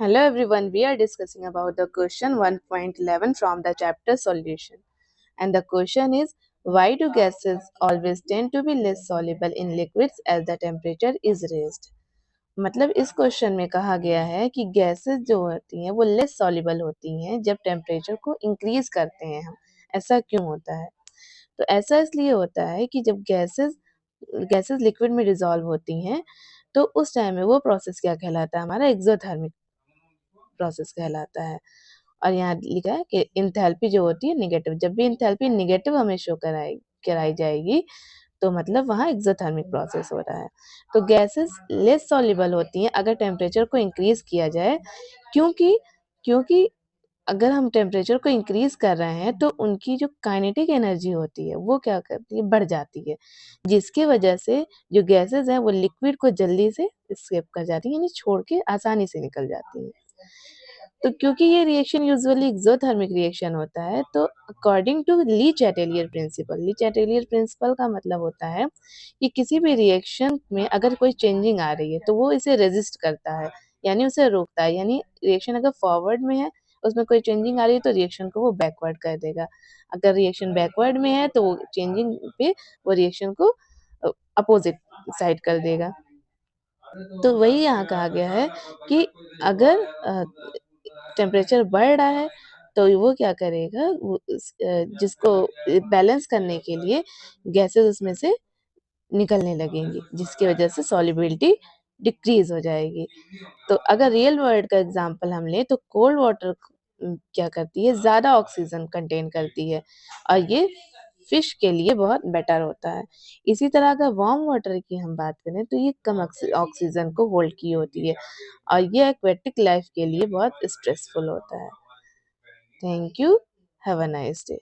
Hello everyone, we are discussing about the question 1.11 from the chapter solution. And the question is, why do gases always tend to be less soluble in liquids as the temperature is raised? मतलब इस question में कहा गया है कि gases जो होती हैं वो लेस सॉल्युबल होती हैं जब टेम्परेचर को इंक्रीज करते हैं हम। ऐसा क्यों होता है? तो ऐसा इसलिए होता है कि जब गैसेस गैसेस लिक्विड में डिसॉल्व होती हैं तो उस टाइम में वो प्रोसेस क्या कहलाता है? हमारा एक्सोथर्मिक प्रोसेस कहलाता है। और यहाँ लिखा है कि एंथैल्पी जो होती है नेगेटिव, जब भी एंथैल्पी नेगेटिव हमें शो कराई जाएगी तो मतलब वहाँ एक्सोथर्मिक प्रोसेस हो रहा है। तो गैसेस लेस सॉल्युबल होती हैं अगर टेम्परेचर को इंक्रीज किया जाए, क्योंकि क्योंकि अगर हम टेम्परेचर को इंक्रीज कर रहे हैं तो उनकी जो काइनेटिक एनर्जी होती है वो क्या करती है, बढ़ जाती है, जिसकी वजह से जो गैसेस हैं वो लिक्विड को जल्दी से एस्केप कर जाती है, यानी छोड़ के आसानी से निकल जाती है। तो क्योंकि ये रिएक्शन यूजुअली एक्सोथर्मिक रिएक्शन होता है, तो अकॉर्डिंग टू ली चैटेलियर प्रिंसिपल का मतलब होता है कि किसी भी रिएक्शन में अगर कोई चेंजिंग आ रही है तो वो इसे रेजिस्ट करता है, यानी उसे रोकता है। यानी रिएक्शन अगर फॉरवर्ड में है, उसमें कोई चेंजिंग आ रही है तो रिएक्शन को वो बैकवर्ड कर देगा। अगर रिएक्शन बैकवर्ड में है तो वो चेंजिंग पे वो रिएक्शन को अपोजिट साइड कर देगा। तो वही यहाँ कहा गया है कि अगर टेम्परेचर बढ़ रहा है तो वो क्या करेगा, जिसको बैलेंस करने के लिए गैसेस उसमें से निकलने लगेंगी, जिसकी वजह से सॉल्युबिलिटी डिक्रीज हो जाएगी। तो अगर रियल वर्ल्ड का एग्जांपल हम लें तो कोल्ड वाटर क्या करती है, ज़्यादा ऑक्सीजन कंटेन करती है और ये फिश के लिए बहुत बेटर होता है। इसी तरह अगर वार्म वाटर की हम बात करें तो ये कम ऑक्सीजन को होल्ड की होती है और ये एक्वेटिक लाइफ के लिए बहुत स्ट्रेसफुल होता है। Thank you, have a nice day.